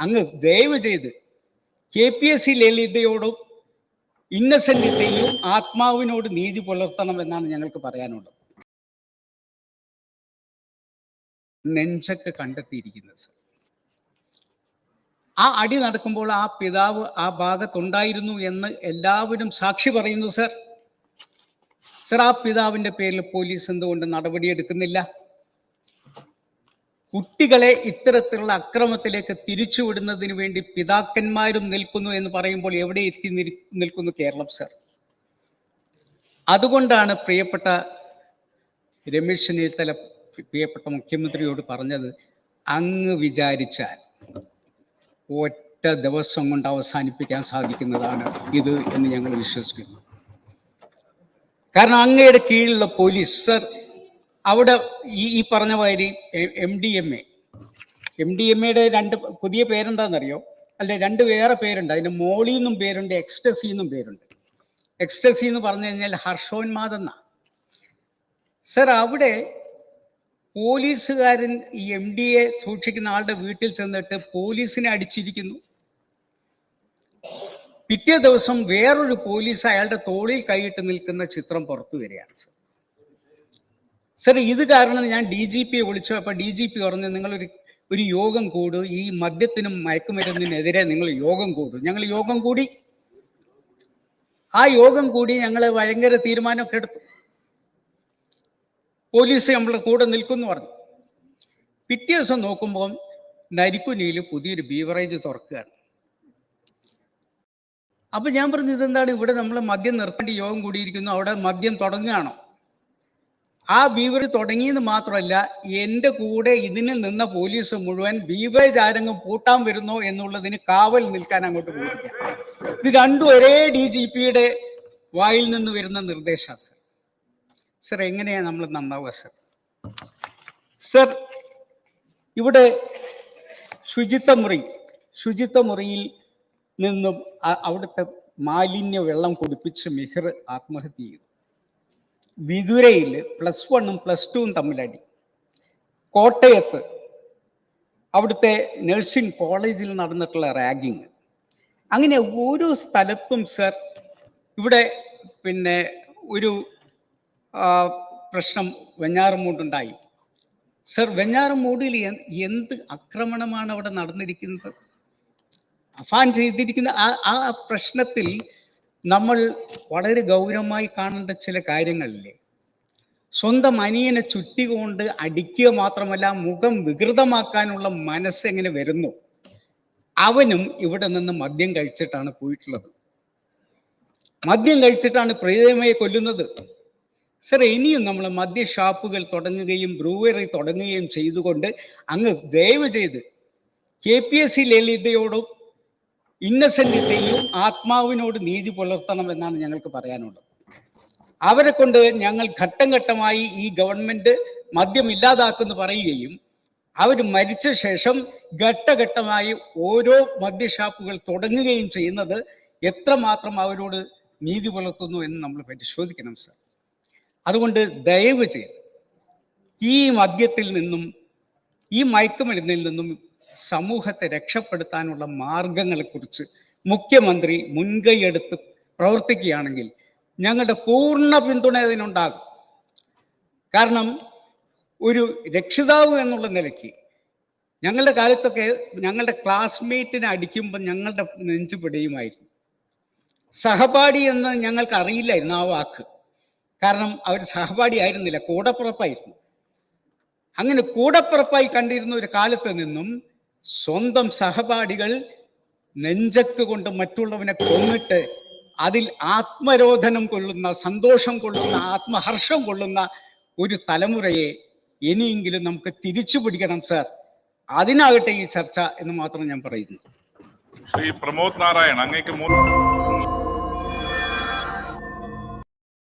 അങ്ങ് ദയവ് ചെയ്ത് KPSC ലളിതയോടും ഇന്നസെന്റിന്റെയും ആത്മാവിനോട് നീതി പുലർത്തണമെന്നാണ് ഞങ്ങൾക്ക് പറയാനുള്ളത്. നെഞ്ചക്ക് കണ്ടെത്തിയിരിക്കുന്നത് സർ. ആ അടി നടക്കുമ്പോൾ ആ പിതാവ് ആ ഭാഗത്തുണ്ടായിരുന്നു എന്ന് എല്ലാവരും സാക്ഷി പറയുന്നു സർ. സർ, ആ പിതാവിൻ്റെ പേരിൽ പോലീസ് എന്തുകൊണ്ട് നടപടിയെടുക്കുന്നില്ല? കുട്ടികളെ ഇത്തരത്തിലുള്ള അക്രമത്തിലേക്ക് തിരിച്ചുവിടുന്നതിന് വേണ്ടി പിതാക്കന്മാരും നിൽക്കുന്നു എന്ന് പറയുമ്പോൾ എവിടെ എത്തി നിൽക്കുന്നു കേരളം സർ? അതുകൊണ്ടാണ് പ്രിയപ്പെട്ട രമേശ് ചെന്നിത്തല പ്രിയപ്പെട്ട മുഖ്യമന്ത്രിയോട് പറഞ്ഞത്, അങ്ങ് വിചാരിച്ചാൽ ഒറ്റ ദിവസം കൊണ്ട് അവസാനിപ്പിക്കാൻ സാധിക്കുന്നതാണ് ഇത് എന്ന് ഞങ്ങൾ വിശ്വസിക്കുന്നു. കാരണം അങ്ങയുടെ കീഴിലുള്ള പോലീസ് സർ, അവിടെ ഈ പറഞ്ഞ മാതിരി MDMA രണ്ട് പുതിയ പേരെന്താണെന്നറിയോ? അല്ലെ, രണ്ട് വേറെ പേരുണ്ട്. അതിന് മോളി എന്നും പേരുണ്ട്, എക്സ്റ്റസി എന്നും പേരുണ്ട്. എക്സ്റ്റസി എന്ന് പറഞ്ഞു കഴിഞ്ഞാൽ ഹർഷോന്മാദം എന്നാ സർ. അവിടെ പോലീസുകാരൻ ഈ MDA സൂക്ഷിക്കുന്ന ആളുടെ വീട്ടിൽ ചെന്നിട്ട് പോലീസിനെ അടിച്ചിരിക്കുന്നു. പിറ്റേ ദിവസം വേറൊരു പോലീസ് അയാളുടെ തോളിൽ കൈയിട്ട് നിൽക്കുന്ന ചിത്രം പുറത്തു വരികയാണ് സർ. സർ, ഇത് കാരണം ഞാൻ DGPയെ വിളിച്ചു. അപ്പോൾ DGP പറഞ്ഞു, നിങ്ങളൊരു യോഗം കൂടു, ഈ മദ്യത്തിനും മയക്കുമരുന്നിനെതിരെ നിങ്ങൾ യോഗം കൂടു. ഞങ്ങൾ യോഗം കൂടി. ആ യോഗം കൂടി ഞങ്ങൾ ഭയങ്കര തീരുമാനമൊക്കെ എടുത്തു. പോലീസ് നമ്മളെ കൂടെ നിൽക്കുമെന്ന് പറഞ്ഞു. പിറ്റേ ദിവസം നോക്കുമ്പോൾ നരിക്കുനിയിൽ പുതിയൊരു ബീവറേജ് തുറക്കുകയാണ്. അപ്പം ഞാൻ പറഞ്ഞു, ഇതെന്താണ് ഇവിടെ നമ്മൾ മദ്യം നിർത്തേണ്ട യോഗം കൂടിയിരിക്കുന്നു, അവിടെ മദ്യം തുടങ്ങുകയാണോ? ആ ബീവറേജ് തുടങ്ങിയെന്ന് മാത്രമല്ല, എൻ്റെ കൂടെ ഇതിന് നിന്ന പോലീസ് മുഴുവൻ ബീവറേജ് ആരെങ്കിലും പൂട്ടാൻ വരുന്നോ എന്നുള്ളതിന് കാവൽ നിൽക്കാൻ അങ്ങോട്ട് പോയിരിക്കുക. ഇത് രണ്ടും ഒരേ DGPയുടെ വായിൽ നിന്ന് വരുന്ന നിർദ്ദേശമാണ് സർ. സർ, എങ്ങനെയാണ് നമ്മൾ നന്നാവുക സർ? സർ, ഇവിടെ ശുചിത്വ മുറിയിൽ നിന്നും അവിടുത്തെ മാലിന്യ വെള്ളം കുടിപ്പിച്ച് മിഹിർ ആത്മഹത്യ ചെയ്തു. വിതുരയിൽ +1ഉം +2ഉം തമ്മിലടി. കോട്ടയത്ത് അവിടുത്തെ നഴ്സിംഗ് കോളേജിൽ നടന്നിട്ടുള്ള റാഗിങ്. അങ്ങനെ ഓരോ സ്ഥലത്തും സർ ഇവിടെ ഒരു പ്രശ്നം വെഞ്ഞാറമൂടുണ്ടായി സർ. വെഞ്ഞാറമൂടിൽ എന്ത് ആക്രമണമാണ് അവിടെ നടന്നിരിക്കുന്നത്, അഫാൻ ചെയ്തിരിക്കുന്ന ആ പ്രശ്നത്തിൽ നമ്മൾ വളരെ ഗൗരവമായി കാണേണ്ട ചില കാര്യങ്ങളില്ലേ? സ്വന്തം അനിയനെ ചുറ്റികൊണ്ട് അടിക്കുക മാത്രമല്ല, മുഖം വികൃതമാക്കാനുള്ള മനസ്സെങ്ങനെ വരുന്നു? അവനും ഇവിടെ നിന്ന് മദ്യം കഴിച്ചിട്ടാണ് പോയിട്ടുള്ളത്. മദ്യം കഴിച്ചിട്ടാണ് പ്രിയതമയെ കൊല്ലുന്നത് സർ. ഇനിയും നമ്മൾ മദ്യ ഷാപ്പുകൾ തുടങ്ങുകയും ബ്രൂവറി തുടങ്ങുകയും ചെയ്തുകൊണ്ട് അങ്ങ് ദയവ് ചെയ്ത് KPSC ലളിതയോടും ഇന്നസെന്റിന്റെയും ആത്മാവിനോട് നീതി പുലർത്തണമെന്നാണ് ഞങ്ങൾക്ക് പറയാനുള്ളത്. അവരെ കൊണ്ട് ഞങ്ങൾ ഘട്ടം ഘട്ടമായി ഈ ഗവൺമെന്റ് മദ്യം ഇല്ലാതാക്കുമെന്ന് പറയുകയും അവർ മരിച്ച ശേഷം ഘട്ടഘട്ടമായി ഓരോ മദ്യഷാപ്പുകൾ തുടങ്ങുകയും ചെയ്യുന്നത് എത്രമാത്രം അവരോട് നീതി പുലർത്തുന്നു എന്ന് നമ്മൾ പരിശോധിക്കണം സർ. അതുകൊണ്ട് ദയവ് ചെയ്ത് ഈ മദ്യത്തിൽ നിന്നും ഈ മയക്കുമരുന്നിൽ നിന്നും സമൂഹത്തെ രക്ഷപ്പെടുത്താനുള്ള മാർഗങ്ങളെക്കുറിച്ച് മുഖ്യമന്ത്രി മുൻകൈയെടുത്ത് പ്രവർത്തിക്കുകയാണെങ്കിൽ ഞങ്ങളുടെ പൂർണ്ണ പിന്തുണ അതിനുണ്ടാകും. കാരണം ഒരു രക്ഷിതാവ് എന്നുള്ള നിലയ്ക്ക് ഞങ്ങളുടെ കാലത്തൊക്കെ ഞങ്ങളുടെ ക്ലാസ്മേറ്റിനെ അടിക്കുമ്പോൾ ഞങ്ങളുടെ നെഞ്ചു പിടയുമായിരുന്നു. സഹപാഠി എന്ന് ഞങ്ങൾക്ക് അറിയില്ലായിരുന്നു ആ വാക്ക്. കാരണം അവർ സഹപാഠി ആയിരുന്നില്ല, കൂടപ്പിറപ്പായിരുന്നു. അങ്ങനെ കൂടപ്പിറപ്പായി കണ്ടിരുന്ന ഒരു കാലത്ത് നിന്നും സ്വന്തം സഹപാഠികൾ നെഞ്ചക്ക് കൊണ്ട് മറ്റുള്ളവനെ കൊന്നിട്ട് അതിൽ ആത്മരോധനം കൊള്ളുന്ന, സന്തോഷം കൊള്ളുന്ന, ആത്മഹർഷം കൊള്ളുന്ന ഒരു തലമുറയെ ഇനിയെങ്കിലും നമുക്ക് തിരിച്ചു പിടിക്കണം സർ. അതിനാകട്ടെ ഈ ചർച്ച എന്ന് മാത്രം ഞാൻ പറയുന്നു. ശ്രീ പ്രമോദ് നാരായൺ, അങ്ങേക്ക്